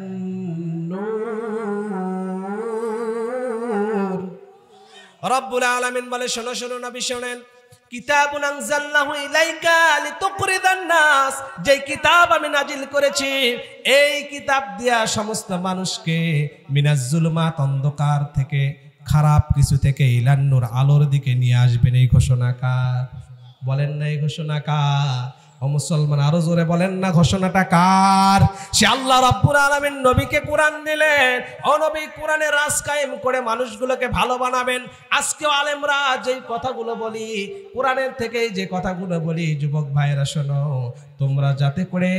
নূর। রব্বুল আলামিন বলে, শোনো শোনো নবী শোনেন, কিতাবুন আনজালনাহু ইলাইকা লিতুখরিজান নাস, যে কিতাব আমি নাজিল করেছি, এই কিতাব দিয়া সমস্ত মানুষকে মিনাজ যুলুমাত, অন্ধকার থেকে, খারাপ কিছু থেকে, ইলান নূর, আলোর দিকে নিয়ে আসবেন। এই ঘোষণা কার? বলেন না এই ঘোষণা কার? ও মুসলমান, আরো জোরে বলেন না ঘোষণাটা কার? সে আল্লাহ রাব্বুল আলামিন নবীকে কোরআন দিলেন। ও নবী, কোরআনের রাজ কায়েম করে মানুষগুলোকে ভালো বানাবেন। আজকেও আলেমরা যেই কথাগুলো বলি, কোরআনের থেকে যে কথাগুলো বলি, যুবক ভাইয়েরা শোনো, তোমরা যাতে করে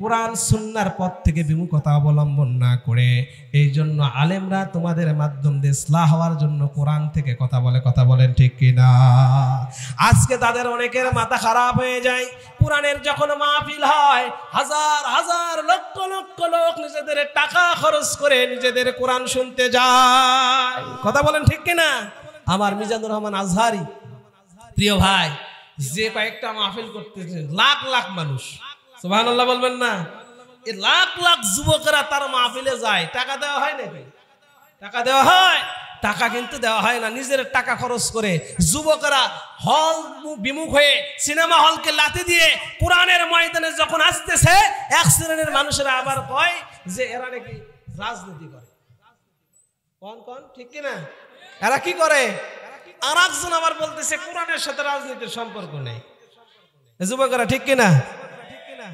কোরআন সুন্নাহর পথ থেকে বিমুখতা অবলম্বন না করে, এই জন্য আলেমরা তোমাদের মাধ্যম দিয়ে ইসলাহ হওয়ার জন্য কোরআন থেকে কথা বলে। কথা বলেন ঠিক কিনা? আজকে তাদের অনেকের মাথা খারাপ হয়ে যায়। কোরআনের যখন মাহফিল হয়, হাজার হাজার লক্ষ লক্ষ লোক নিজেদের টাকা খরচ করে নিজেদের কোরআন শুনতে যায়। কথা বলেন ঠিক কিনা? আমার মিজানুর রহমান আজহারি প্রিয় ভাই যে কয়েকটা মাহফিল করতেছে, লাখ লাখ মানুষ, সুবহানাল্লাহ বলবেন না? এই লাখ লাখ যুবকেরা তার মাহফিলে যায়। টাকা দেওয়া হয় নাকি? টাকা দেওয়া হয়? টাকা কিন্তু দেওয়া হয় না, নিজের টাকা খরচ করে যুবকেরা হল বিমুখ হয়ে সিনেমা হলকে লাথি দিয়ে কোরআনের ময়দানে যখন আসতেছে, এক শ্রেণীর মানুষেরা আবার কয় যে এরা নাকি রাজনীতি করে। কোন কোন ঠিক কিনা? এরা কি করে? আর একজন আবার বলতেছে কোরআনের সাথে রাজনীতির সম্পর্ক নেই। যুবকেরা ঠিক কিনা?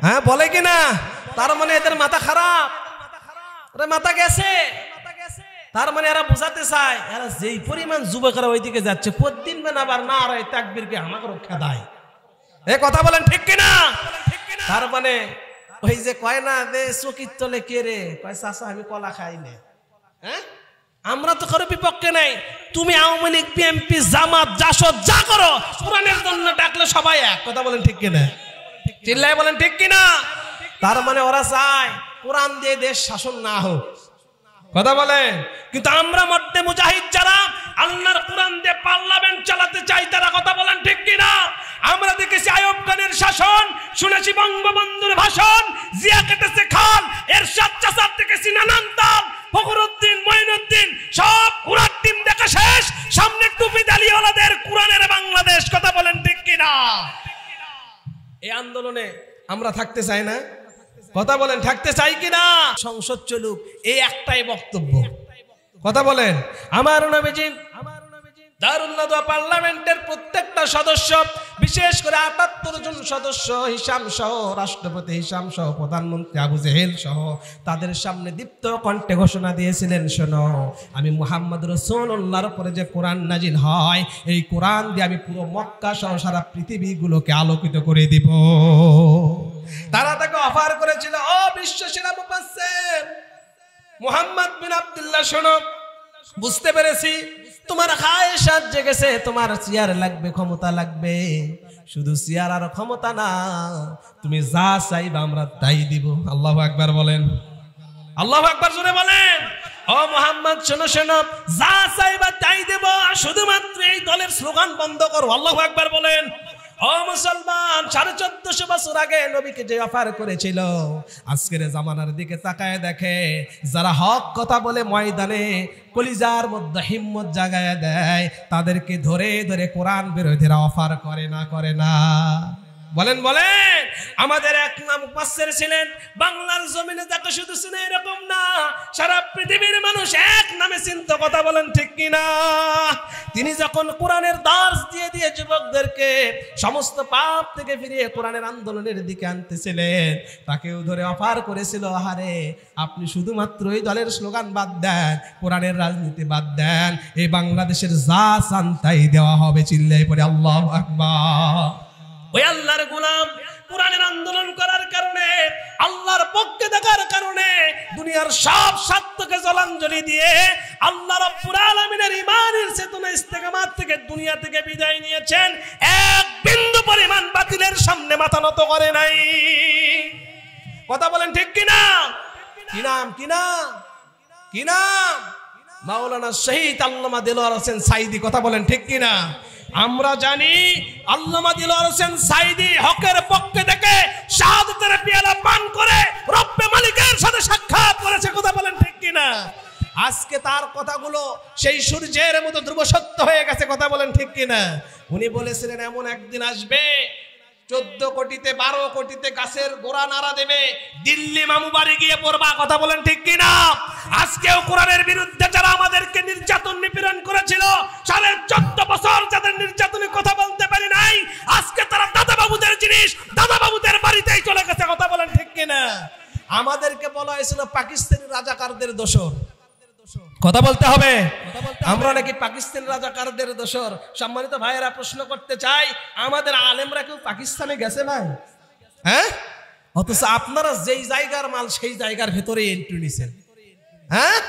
হ্যাঁ বলে কিনা? তার মানে এদের মাথা খারাপ, মাথা গেছে। তার মানে এরা বোঝাতে চায়, এরা যেই পরিমাণ যুবকেরা ওইদিকে যাচ্ছে, প্রতিদিন আবার না রায় তাকবীরকে আমাকে রক্ষা দেয়। এ কথা বলেন ঠিক কিনা? তার মানে ওই যে কয় না, যে চকির তলে কে রে, কয় চাচা আমি কলা খাই না। হ্যাঁ, আমরা তো কারো বিপক্ষে নাই। তুমি আওয়ামী লীগ, বিএনপি, জামাত, জাসদ যা করো, কোরআনের জন্য ডাকলে সবাই এক। কথা বলেন ঠিক কিনা? চিল্লায় বলেন ঠিক কিনা? তার মানে ওরা চায় কোরআন দিয়ে দেশ শাসন না হোক। কথা বলেন। কিন্তু আমরা মধ্যে মুজাহিদ যারা আল্লাহর কোরআন দিয়ে পার্লামেন্ট চালাতে চাই, তারা কথা বলেন ঠিক কিনা? আমরা দেখেছি আইয়ুব খানের শাসন, শুনেছি বঙ্গবন্ধুর ভাষণ, জিয়া কেটেছে খাল, এরশাদ চাচার দেখেছি নানান তাল, ফখরুদ্দিন, মঈনুদ্দিন, সব কোরআন টিম দেখা শেষ, সামনে টুপি দালিওয়ালাদের কোরআনের বাংলাদেশ। কথা বলেন ঠিক কিনা? এই আন্দোলনে আমরা থাকতে চাই না? কথা বলেন থাকতে চাই কিনা? সংসদ চলুক, এই একটাই বক্তব্য। কথা বলেন। আমার নবীজি দারুন নাদওয়া পার্লামেন্টের প্রত্যেকটা সদস্য, বিশেষ করে ৭৮ জন সদস্য, হিসাম সহ, রাষ্ট্রপতি হিসাম সহ, প্রধানমন্ত্রী আবু জেহেল সহ, তাদের সামনে দীপ্ত কণ্ঠে ঘোষণা দিয়েছিলেন, শোনো, আমি মুহাম্মদ রাসূলুল্লাহর উপরে যে কোরআন নাজিল হয়, এই কোরআন দিয়ে আমি পুরো মক্কা সহ সারা পৃথিবীগুলোকে আলোকিত করে দিব। তারা তাকে অফার করেছিল, ও বিশ্বসেরা মুফাসসির মুহাম্মদ বিন আব্দুল্লাহ, শোনো, বুঝতে পেরেছি তোমার খায়েশাত জেগেছে, তোমার চেয়ার লাগবে, ক্ষমতা লাগবে। শুধু চেয়ার আর ক্ষমতা না, তুমি যা চাইবা আমরা তাই দিব। আল্লাহু আকবার বলেন। আল্লাহু আকবার জোরে বলেন। ও মুহাম্মদ শোনো শোনো, যা চাইবা তাই দেব, শুধুমাত্র এই দলের স্লোগান বন্ধ করো। আল্লাহু আকবার বলেন। ও মুসলমান, 1450 বছর আগে নবীকে যে অফার করেছিল, আজকের জামানার দিকে তাকায় দেখে, যারা হক কথা বলে ময়দানে কলিজার মধ্যে হিম্মত জাগায় দেয়, তাদেরকে ধরে ধরে কোরআন বিরোধীরা অফার করে না? করে না? বলেন বলেন। আমাদের এক মুফাসসির ছিলেন, বাংলার জমিনে যাকে শুধু চিনে এরকম না, সারা পৃথিবীর মানুষ এক নামে চিনতো। কথা বলেন ঠিক কিনা? তিনি যখন কোরআনের দার্স দিয়ে দিয়ে যুবকদেরকে সমস্ত পাপ থেকে ফিরিয়ে কোরআনের আন্দোলনের দিকে আনতেছিলেন, তাকেও ধরে অফার করেছিল, আহারে আপনি শুধুমাত্র এই দলের স্লোগান বাদ দেন, কোরআনের রাজনীতি বাদ দেন, এই বাংলাদেশের যা চান তাই দেওয়া হবে। চিল্লায় পড়ে আল্লাহু আকবার। ওই আল্লাহর গোলাম কোরআনের আন্দোলন করার কারণে, আল্লাহর পক্ষে থাকার কারণে দুনিয়ার সব স্বার্থকে জলাঞ্জলি দিয়ে আল্লাহ রাব্বুল আলামিনের ঈমানের চেতনা ইস্তেকামাত থেকে দুনিয়া থেকে বিদায় নিয়েছেন। এক বিন্দু পরিমাণ বাতিলের সামনে মাথা নত করে নাই। কথা বলেন ঠিক কিনা? কি নাম? কি নাম? কি নাম? মাওলানা শহীদ আল্লামা দেলোয়ার হোসেন সাঈদী। কথা বলেন ঠিক কিনা? আমরা জানি আল্লামা দেলোয়ার হোসেন সাঈদী হকের পক্ষে থেকে শাহাদাতের পেয়ালা পান করে রব্বে মালিকের সাথে সাক্ষাৎ করেছে। কথা বলেন ঠিক কিনা? আজকে তার কথাগুলো সেই সূর্যের মতো ধ্রুব সত্য হয়ে গেছে। কথা বলেন ঠিক কিনা? উনি বলেছিলেন এমন একদিন আসবে 14 কোটিতে 12 কোটিতে গাছের গোড়া নাড়া দেবে, দিল্লি মামু বাড়ি গিয়ে পড়বা। কথা বলেন ঠিক কিনা? আজকেও কোরআনের বিরুদ্ধে যারা আমাদেরকে নির্যাতন নিপীড়ন করেছিল, 14.5 বছর যাদের নির্যাতনে কথা বলতে পারি নাই, আজকে তারা দাদা বাবুদের জিনিস দাদা বাবুদের বাড়িতেই চলে গেছে। কথা বলেন ঠিক কিনা? আমাদেরকে বলা হয়েছিল পাকিস্তানি রাজাকারদের দোসর। কথা বলতে হবে, আমরা নাকি পাকিস্তান রাজাকারদের দোসর। সম্মানিত ভাইয়েরা, প্রশ্ন করতে চাই, আমাদের আলেমরা কেউ পাকিস্তানে গেছে না? হ্যাঁ, অথচ আপনারা যেই জায়গার মাল সেই জায়গার ভেতরে এন্ট্রি নিছেন। হ্যাঁ,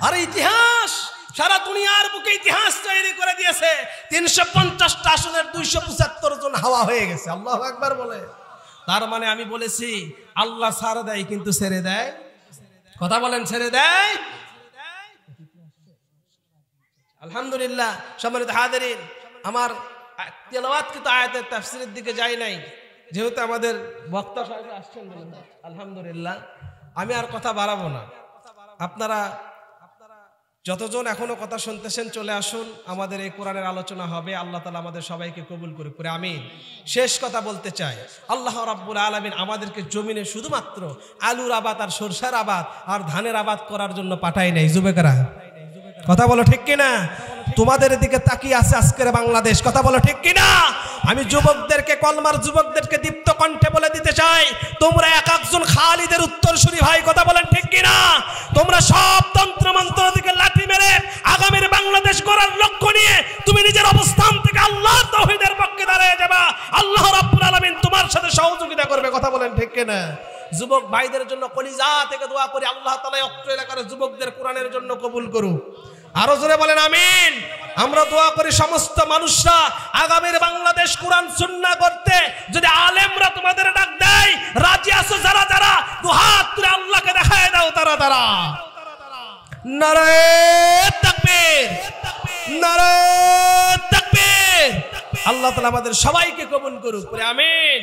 আর ইতিহাস সারা দুনিয়ার বুকে ইতিহাস তৈরি করে দিয়েছে। 350টা আসনের 275 জন হাওয়া হয়ে গেছে। আল্লাহু আকবার বলে। তার মানে আমি বলেছি আল্লাহ ছাড় দেয় কিন্তু ছেড়ে দেয়। কথা বলেন, ছেড়ে দেয়। আলহামদুলিল্লাহ। সম্মানিত হাজিরিন, আমার তেলাওয়াতকৃত আয়াতের তাফসীরের দিকে যাই নাই, যেহেতু আমাদের বক্তা সাহেব আসছেন বলেন। আলহামদুলিল্লাহ, আমি আর কথা বাড়াবো না। আপনারা যতজন এখনো কথা শুনতেছেন চলে আসুন, আমাদের এই কোরআনের আলোচনা হবে। আল্লাহ তাআলা আমাদের সবাইকে কবুল করুক, করে আমিন। শেষ কথা বলতে চাই, আল্লাহ রাব্বুল আলামিন আমাদেরকে জমিনে শুধুমাত্র আলুর আবাদ আর সরষার আবাদ আর ধানের আবাদ করার জন্য পাঠায় নাই। যুবকেরা কথা বলো ঠিক কিনা? তোমাদের দিকে তাকিয়ে আছে আজকের বাংলাদেশ। কথা বলো ঠিক কিনা? আমি যুবকদেরকে, কলমার যুবকদেরকে দীপ্ত কণ্ঠে বলে দিতে চাই, তোমরা এক একজন খালিদের উত্তরসূরি ভাই। কথা বলেন ঠিক কিনা? তোমরা সব তন্ত্র মন্ত্র থেকে লাঠি মেরে আগামীর বাংলাদেশ গড়ার লক্ষ্য নিয়ে তুমি নিজের অবস্থান থেকে আল্লাহর তাওহীদের পক্ষে দাঁড়িয়ে যাবা। আল্লাহ রাব্বুল আলামিন তোমার সাথে সহযোগিতা করবে। কথা বলেন ঠিক কিনা? যুবক ভাইদের জন্য কলিজা থেকে দোয়া করি, আল্লাহ তাআলা অত্র এলাকার যুবকদের কোরআনের জন্য কবুল করুক। আরো জোরে বলেন আমিন। আমরা দোয়া করি সমস্ত মানুষরা আগামীর বাংলাদেশ কোরআন সুন্নাহ করতে যদি আলেমরা তোমাদের ডাক দেয়, রাজি আছো যারা যারা দুহাত তুলে আল্লাহকে দেখায় দাও তারা তারা। নারায়ে তাকবীর, নারায়ে তাকবীর। আল্লাহ তাআলা আমাদের সবাইকে কবুল করুক, আমিন।